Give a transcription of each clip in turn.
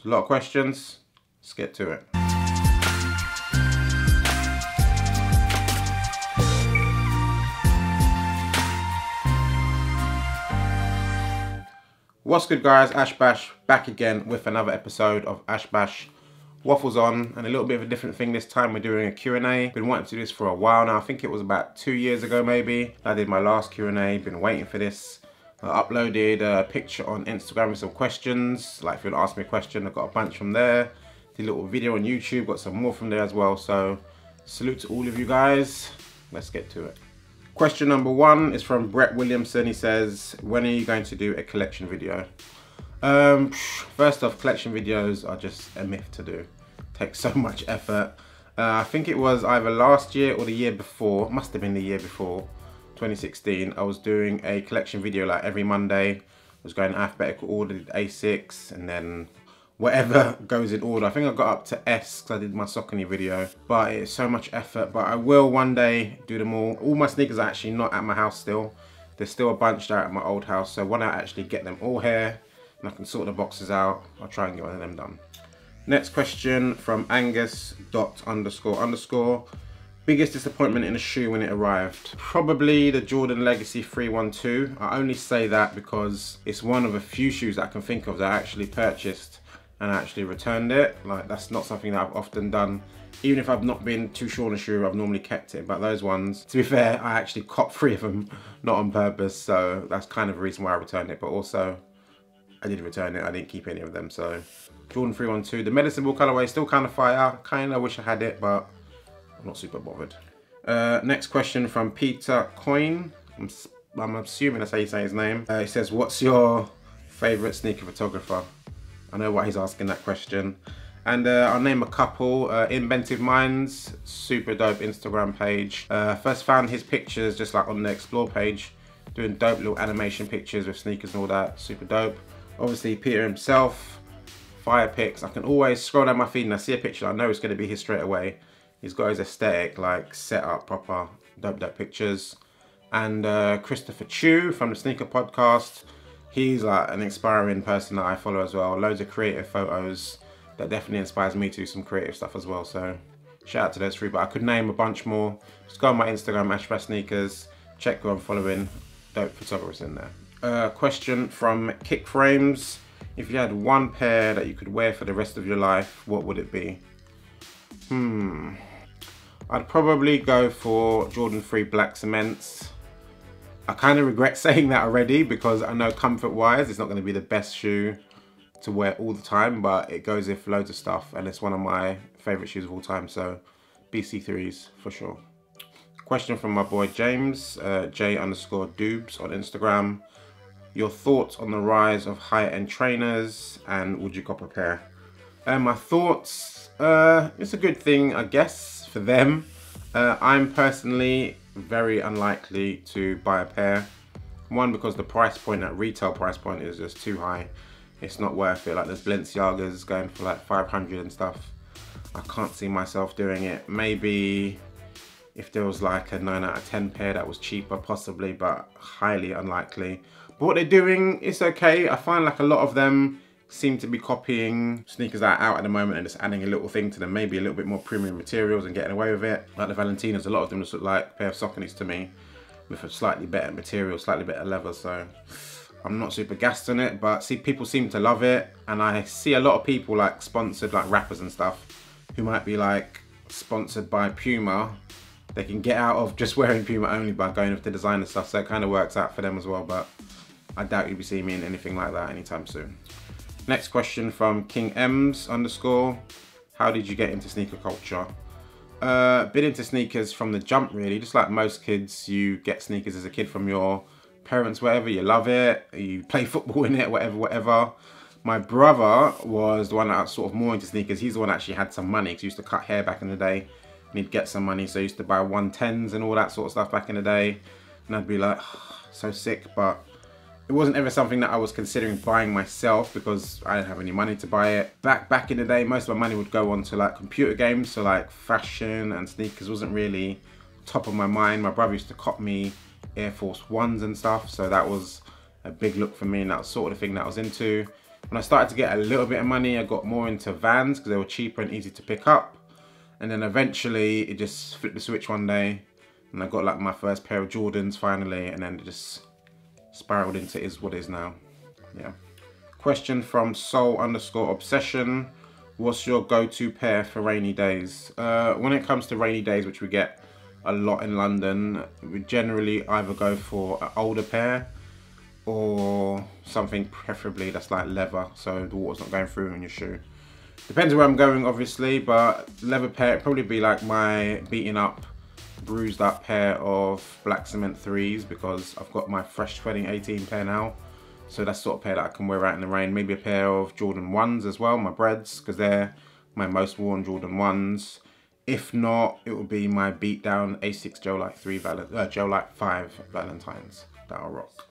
There's a lot of questions. Let's get to it. What's good, guys? Ash Bash back again with another episode of Ash Bash Waffles on, and a little bit of a different thing this time. We're doing a Q&A. Been wanting to do this for a while now. I think it was about 2 years ago maybe. I did my last Q&A, been waiting for this. I uploaded a picture on Instagram with some questions. Like if you want to ask me a question, I got a bunch from there. Did a little video on YouTube, got some more from there as well. So salute to all of you guys. Let's get to it. Question number 1 is from Brett Williamson. He says, when are you going to do a collection video? First off, collection videos are just a myth to do. Takes so much effort. I think it was either last year or the year before, must have been the year before, 2016. I was doing a collection video like every Monday. I was going alphabetical order, did A6, and then whatever goes in order. I think I got up to S because I did my Saucony video, but it's so much effort. But I will one day do them all. All my sneakers are actually not at my house still. There's still a bunch there at my old house. So when I actually get them all here and I can sort the boxes out, I'll try and get one of them done. Next question from Angus __. Biggest disappointment in a shoe when it arrived? Probably the Jordan Legacy 312. I only say that because it's one of a few shoes that I can think of that I actually purchased and I actually returned it. Like, that's not something that I've often done. Even if I've not been too sure on a shoe, I've normally kept it. But those ones, to be fair, I actually copped 3 of them, not on purpose. So that's kind of the reason why I returned it. But also, I did return it. I didn't keep any of them. So Jordan 312, the medicine ball colorway, still kind of fire. Kind of wish I had it, but I'm not super bothered. Next question from Peter Coyne. I'm assuming that's how you say his name. He says, what's your favorite sneaker photographer? I know why he's asking that question. And I'll name a couple. Inventive Minds, super dope Instagram page. First found his pictures just like on the Explore page, doing dope little animation pictures with sneakers and all that, super dope. Obviously Peter himself, fire pics. I can always scroll down my feed and I see a picture, I know it's gonna be his straight away. He's got his aesthetic, like set up proper, dope pictures. And Christopher Chu from the Sneaker Podcast. He's like an inspiring person that I follow as well. Loads of creative photos that definitely inspires me to do some creative stuff as well. So shout out to those 3, but I could name a bunch more. Just go on my Instagram, @ashbashsneakers, check who I'm following, dope photographers in there. Question from Kick Frames. If you had one pair that you could wear for the rest of your life, what would it be? I'd probably go for Jordan 3 Black Cements. I kind of regret saying that already because I know comfort wise it's not going to be the best shoe to wear all the time, but it goes with loads of stuff and it's one of my favorite shoes of all time. So BC3s for sure. Question from my boy James, J_Doobs on Instagram. Your thoughts on the rise of higher-end trainers and would you cop a pair? My thoughts, it's a good thing I guess for them. I'm personally very unlikely to buy a pair. One, because the price point, at retail price point, is just too high. It's not worth it. Like there's Balenciagas going for like 500 and stuff. I can't see myself doing it. Maybe if there was like a 9 out of 10 pair that was cheaper possibly, but highly unlikely. But what they're doing is okay. I find like a lot of them seem to be copying sneakers that are out at the moment and just adding a little thing to them, maybe a little bit more premium materials and getting away with it. Like the Valentinas, a lot of them just look like a pair of Sauconys to me with a slightly better material, slightly better leather. So I'm not super gassed on it, but see, people seem to love it. And I see a lot of people like sponsored, like rappers and stuff, who might be like sponsored by Puma. They can get out of just wearing Puma only by going with the designer stuff. So it kind of works out for them as well, but I doubt you'll be seeing me in anything like that anytime soon. Next question from King Ems_. How did you get into sneaker culture? Been into sneakers from the jump really. Just like most kids, you get sneakers as a kid from your parents, whatever. You love it, you play football in it, whatever. My brother was the one that was sort of more into sneakers. He's the one that actually had some money because he used to cut hair back in the day and he'd get some money. So he used to buy 110s and all that sort of stuff back in the day. And I'd be like, oh, so sick, but it wasn't ever something that I was considering buying myself because I didn't have any money to buy it. Back in the day, most of my money would go on to like computer games, so like fashion and sneakers wasn't really top of my mind. My brother used to cop me Air Force Ones and stuff, so that was a big look for me and that was sort of the thing that I was into. When I started to get a little bit of money, I got more into Vans because they were cheaper and easy to pick up. And then eventually it just flipped the switch one day and I got like my first pair of Jordans finally, and then it just spiraled into is what is now. Yeah. Question from soul_obsession. What's your go-to pair for rainy days? When it comes to rainy days, which we get a lot in London, we generally either go for an older pair or something preferably that's like leather, so the water's not going through in your shoe. Depends where I'm going, obviously, but leather pair would probably be like my beaten up, bruised up pair of black cement 3s, because I've got my fresh 2018 pair now. So that's the sort of pair that I can wear out in the rain. Maybe a pair of Jordan 1s as well, my breads, because they're my most worn Jordan 1s. If not, it would be my beat down A6 Gel Light 5 Valentines that I'll rock.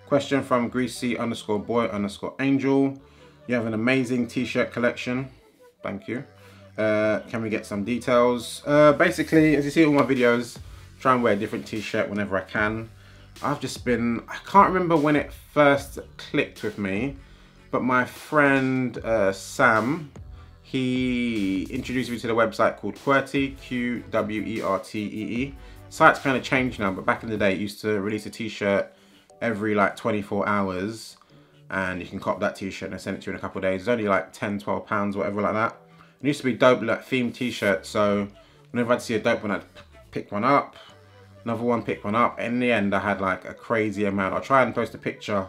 Question from greasy_boy_angel. You have an amazing t-shirt collection. Thank you. Can we get some details? Basically, as you see in all my videos, try and wear a different t-shirt whenever I can. I've just been, I can't remember when it first clicked with me, but my friend Sam, he introduced me to the website called Qwertee, Qwertee. Site's kind of changed now, but back in the day it used to release a t-shirt every like 24 hours, and you can cop that t-shirt and send it to you in a couple of days. It's only like 10, 12 pounds, whatever like that. It used to be dope, like themed t-shirts, so whenever I'd see a dope one, I'd pick one up, another one, pick one up. In the end, I had like a crazy amount. I'll try and post a picture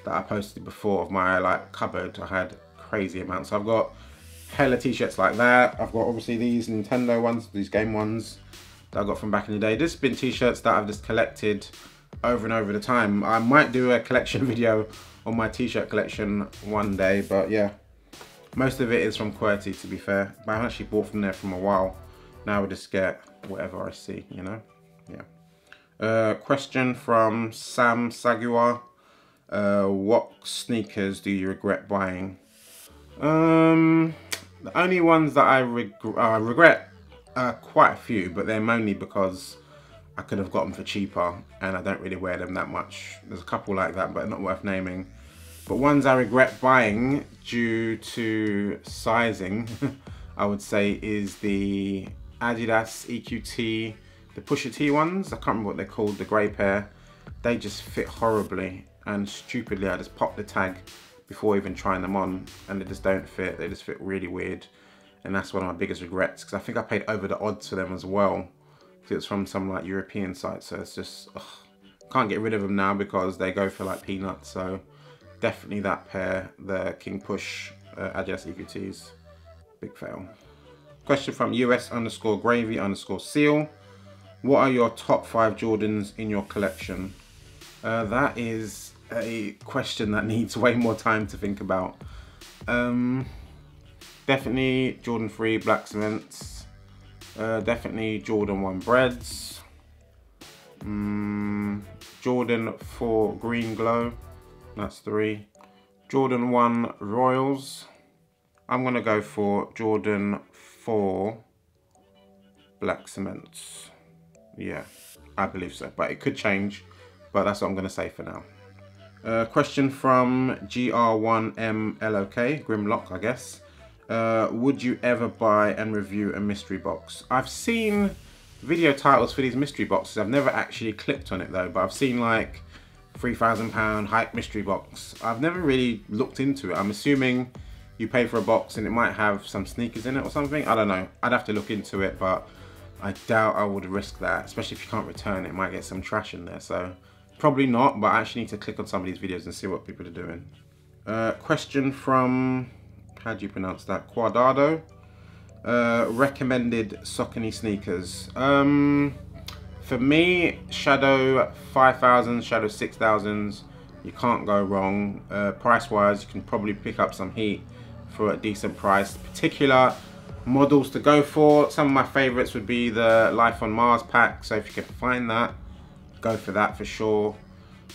that I posted before of my like cupboard. I had crazy amounts. So I've got hella t-shirts like that. I've got obviously these Nintendo ones, these game ones that I got from back in the day. This has been t-shirts that I've just collected over and over the time. I might do a collection video on my t-shirt collection one day, but yeah, most of it is from Qwertee, to be fair. But I haven't actually bought from there from a while. Now I just get whatever I see, you know? Yeah. Question from Sam Sagua. What sneakers do you regret buying? The only ones that I regret quite a few, but they're mainly because I could have got them for cheaper and I don't really wear them that much. There's a couple like that, but not worth naming. But ones I regret buying due to sizing, I would say, is the Adidas EQT, the Pusha T ones. I can't remember what they're called, the grey pair. They just fit horribly, and stupidly I just popped the tag before even trying them on, and they just don't fit. They just fit really weird, and that's one of my biggest regrets, because I think I paid over the odds for them as well. It's from some like European site, so it's just, ugh. Can't get rid of them now because they go for like peanuts. So definitely that pair, the King Push Adidas EQTs, big fail. Question from US_gravy_seal. What are your top 5 Jordans in your collection? That is a question that needs way more time to think about. Definitely Jordan 3 black cements. Definitely Jordan 1 breads. Jordan 4 green glow. That's 3. Jordan 1 royals. I'm gonna go for Jordan 4 black cements. Yeah, I believe so, but it could change. But that's what I'm gonna say for now. Question from GR1MLOK, Grimlock, I guess. Would you ever buy and review a mystery box? I've seen video titles for these mystery boxes. I've never actually clicked on it though, but I've seen like £3,000 hype mystery box. I've never really looked into it. I'm assuming you pay for a box and it might have some sneakers in it or something. I don't know. I'd have to look into it, but I doubt I would risk that, especially if you can't return it. It might get some trash in there, so probably not, but I actually need to click on some of these videos and see what people are doing. Question from, how do you pronounce that? Quadrado. Recommended Saucony sneakers. For me, Shadow 5000s, Shadow 6000s, you can't go wrong. Price wise, you can probably pick up some heat for a decent price. Particular models to go for, some of my favorites would be the Life on Mars pack, so if you can find that, go for that for sure.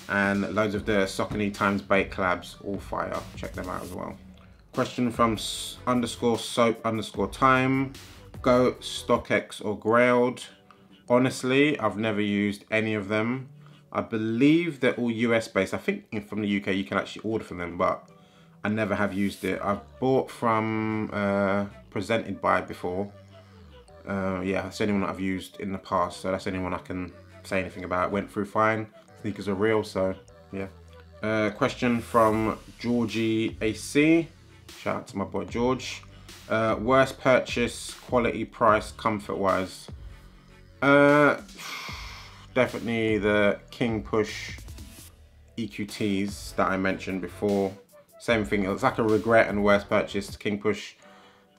And loads of the Saucony times bait collabs, all fire, check them out as well. Question from _soap_time. Go Stockx or Grailed. Honestly, I've never used any of them. I believe they're all US based. I think from the UK you can actually order from them, but I never have used it. I've bought from Presented By before. Yeah, that's the only one that I've used in the past, so that's the only one I can say anything about. Went through fine. Sneakers are real, so yeah. Question from Georgie AC. Shout out to my boy George. Worst purchase, quality, price, comfort wise. Definitely the King Push EQTs that I mentioned before. Same thing, it's like a regret and worst purchase. King Push,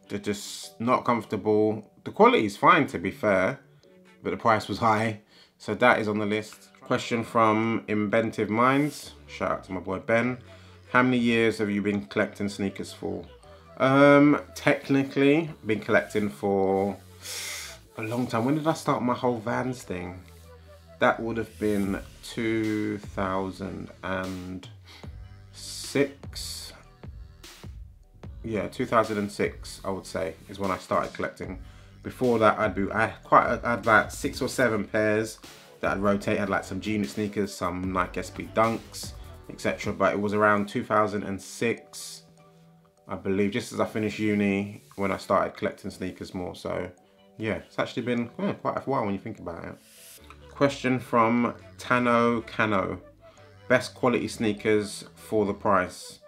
they're just not comfortable. The quality is fine, to be fair, but the price was high, so that is on the list. Question from Inventive Minds. Shout out to my boy Ben. How many years have you been collecting sneakers for? Technically, been collecting for a long time. When did I start my whole Vans thing? That would have been 2006. Yeah, 2006, I would say, is when I started collecting. Before that, I had about 6 or 7 pairs that I'd rotate. I had like some Genius sneakers, some Nike SB Dunks, etc. But it was around 2006, I believe, just as I finished uni, when I started collecting sneakers more. So yeah, it's actually been quite a while when you think about it. Question from Tano Cano. Best quality sneakers for the price.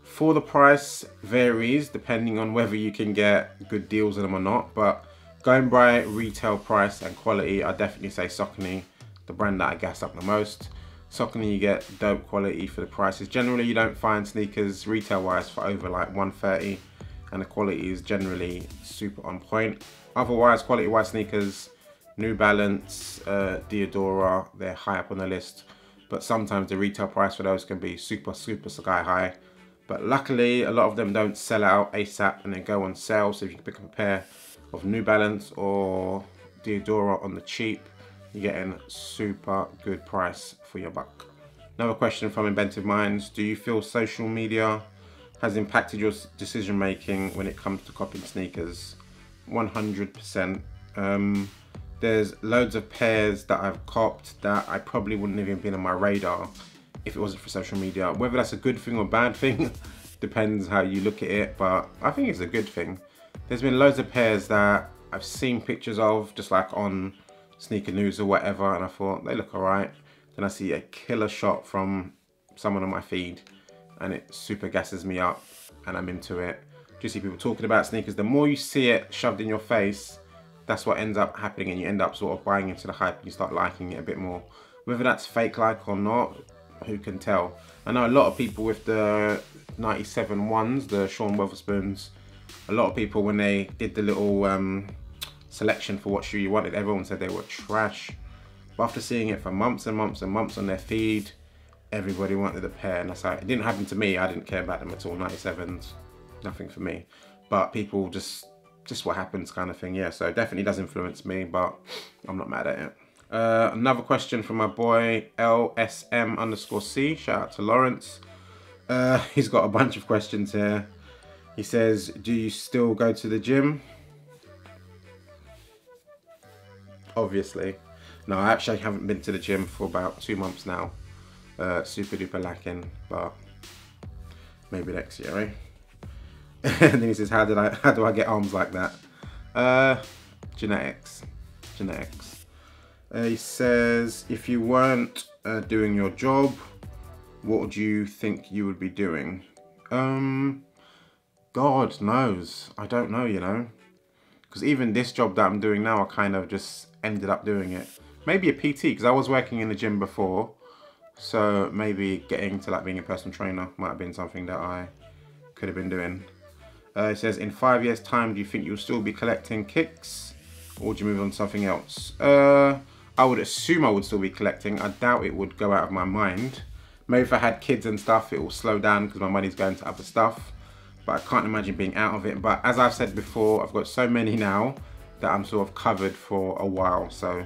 For the price varies depending on whether you can get good deals on them or not, but going by retail price and quality, I definitely say Saucony, the brand that I gas up the most. Saucony, you get dope quality for the prices. Generally, you don't find sneakers retail wise for over like 130, and the quality is generally super on point. Otherwise, quality wise sneakers, New Balance, Diadora, they're high up on the list, but sometimes the retail price for those can be super sky high. But luckily, a lot of them don't sell out ASAP and then go on sale, so if you can pick up a pair of New Balance or Diadora on the cheap, you're getting super good price for your buck. Another question from Inventive Minds. Do you feel social media has impacted your decision making when it comes to copying sneakers? 100%. There's loads of pairs that I've copped that I probably wouldn't have even been on my radar if it wasn't for social media. Whether that's a good thing or bad thing depends how you look at it, but I think it's a good thing. There's been loads of pairs that I've seen pictures of just like on Sneaker News or whatever, and I thought they look alright. Then I see a killer shot from someone on my feed and it super gasses me up and I'm into it. Just see people talking about sneakers. The more you see it shoved in your face, that's what ends up happening, and you end up sort of buying into the hype and you start liking it a bit more. Whether that's fake like or not, who can tell? I know a lot of people with the 97 ones, the Sean Weatherspoons, a lot of people when they did the little selection for what shoe you wanted, everyone said they were trash. But after seeing it for months and months and months on their feed, everybody wanted a pair, and that's how it didn't happen to me. I didn't care about them at all. 97s, nothing for me. But people just what happens kind of thing. Yeah, so it definitely does influence me, but I'm not mad at it. Another question from my boy LSM_C. Shout out to Lawrence. He's got a bunch of questions here. He says, do you still go to the gym? Obviously. No, I actually haven't been to the gym for about 2 months now. Super duper lacking, but maybe next year, eh? And then he says, how do I get arms like that? Genetics. He says, if you weren't doing your job, what would you think you would be doing? God knows. I don't know, you know. Because even this job that I'm doing now, I kind of just ended up doing it. Maybe a PT, because I was working in the gym before. So maybe getting to like being a personal trainer might have been something that I could have been doing. It says, in 5 years time, do you think you'll still be collecting kicks? Or would you move on to something else? I would assume I would still be collecting. I doubt it would go out of my mind. Maybe if I had kids and stuff, it will slow down because my money's going to other stuff. But I can't imagine being out of it. But as I've said before, I've got so many now that I'm sort of covered for a while. So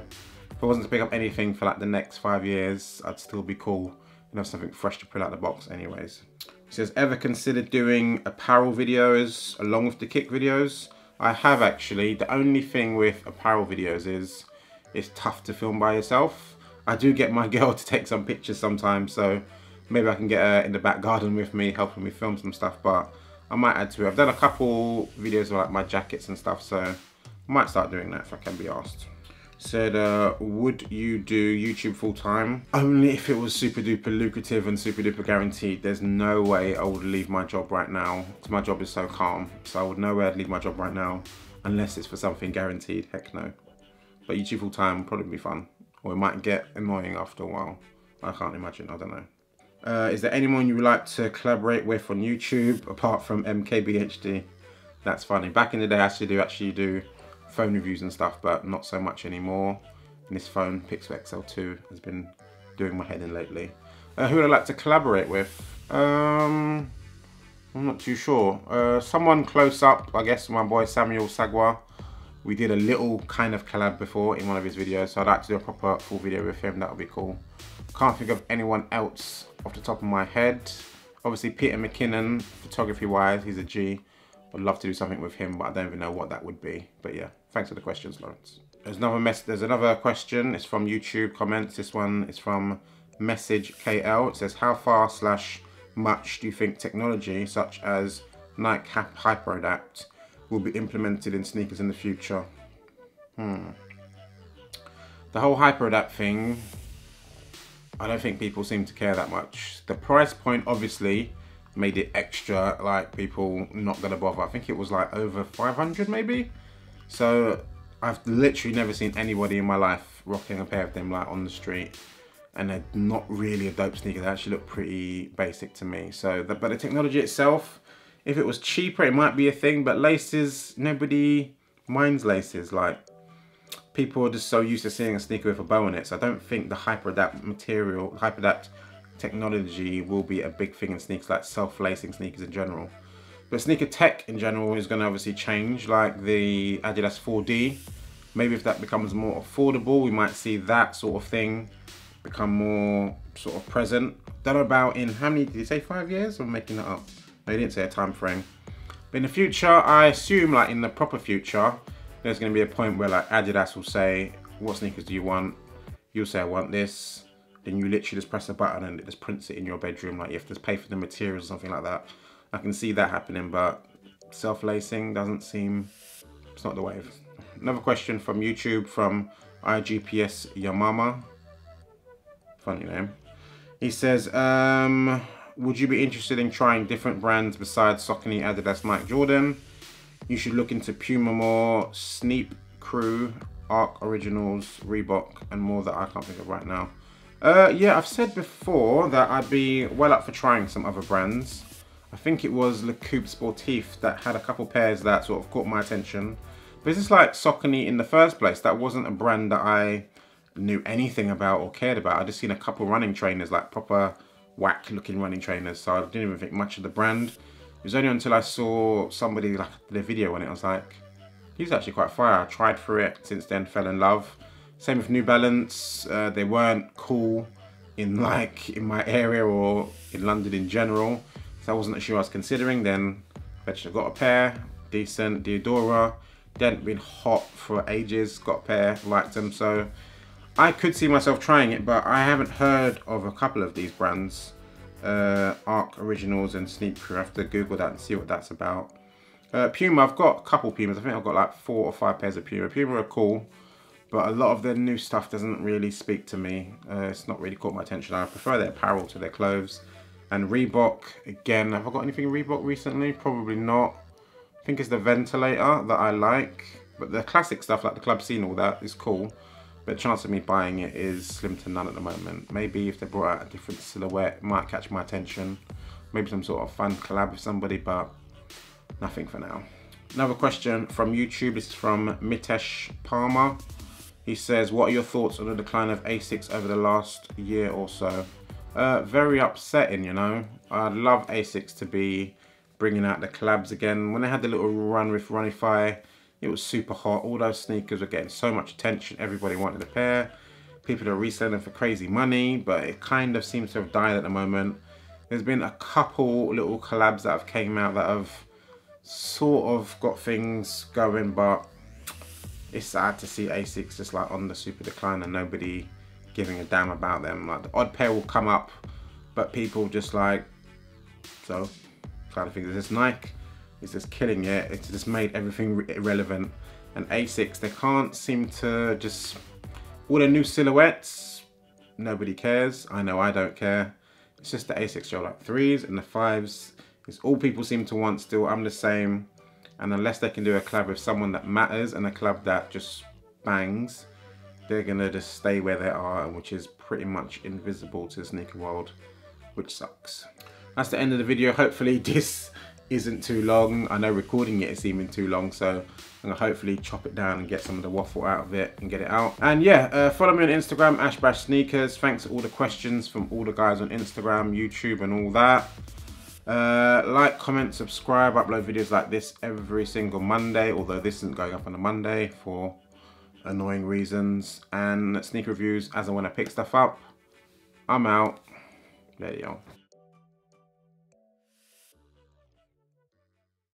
if I wasn't to pick up anything for like the next 5 years, I'd still be cool and have something fresh to pull out the box anyways. He says, ever considered doing apparel videos along with the kick videos? I have actually. The only thing with apparel videos is it's tough to film by yourself. I do get my girl to take some pictures sometimes, so Maybe I can get her in the back garden with me, helping me film some stuff, but I might add to it. I've done a couple videos of like my jackets and stuff, so I might start doing that if I can be asked. Said, would you do YouTube full time? Only if it was super duper lucrative and super duper guaranteed. There's no way I would leave my job right now. My job is so calm, so I would know where I'd leave my job right now unless it's for something guaranteed. Heck no. But YouTube full time would probably be fun, or it might get annoying after a while. I can't imagine, I don't know. Is there anyone you would like to collaborate with on YouTube apart from MKBHD? That's funny. Back in the day, I actually do phone reviews and stuff, but not so much anymore. And this phone, Pixel XL2, has been doing my head in lately. Who would I like to collaborate with? I'm not too sure. Someone close up, I guess my boy Samuel Sagwa. We did a little kind of collab before in one of his videos, so I'd like to do a proper full video with him. That would be cool. Can't think of anyone else off the top of my head. Obviously Peter McKinnon, photography wise, he's a G. I'd love to do something with him, but I don't even know what that would be. But yeah, thanks for the questions, Lawrence. There's another question. It's from YouTube comments. This one is from Message KL. It says, how far / much do you think technology such as Nike HyperAdapt will be implemented in sneakers in the future? The whole HyperAdapt thing, I don't think people seem to care that much. The price point obviously made it extra, like people not gonna bother. I think it was like over 500 maybe. So I've literally never seen anybody in my life rocking a pair of them like on the street, and they're not really a dope sneaker. They actually look pretty basic to me. So, but the technology itself, if it was cheaper, it might be a thing. But laces, nobody minds laces. Like people are just so used to seeing a sneaker with a bow on it. So I don't think the HyperAdapt material, HyperAdapt technology will be a big thing in sneakers, like self-lacing sneakers in general. But sneaker tech in general is going to obviously change, like the Adidas 4D. Maybe if that becomes more affordable, we might see that sort of thing become more sort of present. Don't know about in how many, did you say 5 years? I'm making that up. No, you didn't say a time frame. But in the future, I assume like in the proper future, there's going to be a point where like Adidas will say, what sneakers do you want? You'll say, I want this. Then you literally just press a button and it just prints it in your bedroom. Like you have to pay for the materials or something like that. I can see that happening, but self-lacing doesn't seem, it's not the wave. Another question from YouTube from IGPS Yamama. Funny name. He says, would you be interested in trying different brands besides Saucony, Adidas, Nike, Jordan? You should look into Puma more, Sneap, Crew, Arc Originals, Reebok, and more that I can't think of right now. Yeah, I've said before that I'd be well up for trying some other brands. I think it was Le Coupe Sportif that had a couple pairs that sort of caught my attention. But it's just like Saucony in the first place. That wasn't a brand that I knew anything about or cared about. I just seen a couple running trainers, like proper whack looking running trainers. So I didn't even think much of the brand. It was only until I saw somebody like did a video on it, I was like, he's actually quite fire. I tried for it, since then fell in love. Same with New Balance. They weren't cool in my area or in London in general. So I wasn't sure I was considering. Then eventually got a pair, decent. Diodora, they hadn't been hot for ages, got a pair, liked them. So I could see myself trying it, but I haven't heard of a couple of these brands. Arc Originals and Sneap Crew. I have to Google that and see what that's about. Puma, I've got a couple Pumas. I think I've got like 4 or 5 pairs of Puma. Puma are cool, but a lot of their new stuff doesn't really speak to me. It's not really caught my attention. I prefer their apparel to their clothes. And Reebok, again, have I got anything Reebok recently? Probably not. I think it's the Ventilator that I like, but the classic stuff like the Club C and all that is cool. But the chance of me buying it is slim to none at the moment. Maybe if they brought out a different silhouette, it might catch my attention. Maybe some sort of fun collab with somebody, but nothing for now. Another question from YouTube. This is from Mitesh Palmer. He says, what are your thoughts on the decline of ASICs over the last year or so? Very upsetting, you know. I'd love ASICs to be bringing out the collabs again. When they had the little run with Runify, it was super hot. All those sneakers were getting so much attention. Everybody wanted a pair. People are reselling them for crazy money, but it kind of seems to have died at the moment. There's been a couple little collabs that have came out that have sort of got things going, but it's sad to see ASICs just like on the super decline and nobody giving a damn about them. Like the odd pair will come up, but people just like, so kind of thing. This Nike is just killing it. It's just made everything irrelevant. And Asics, they can't seem to just, all the new silhouettes, nobody cares. I know I don't care. It's just the Asics Gel Lock 3s and the 5s. It's all people seem to want still. I'm the same. And unless they can do a collab with someone that matters and a collab that just bangs, they're gonna just stay where they are, which is pretty much invisible to the sneaker world, which sucks. That's the end of the video. Hopefully this isn't too long. I know recording it is even too long, so I'm gonna hopefully chop it down and get some of the waffle out of it and get it out. And yeah, follow me on Instagram, @ashbashsneakers. Thanks for all the questions from all the guys on Instagram, YouTube and all that. Like, comment, subscribe. Upload videos like this every single Monday, although this isn't going up on a Monday for annoying reasons. And sneaker reviews as and when I pick stuff up. I'm out. There you go.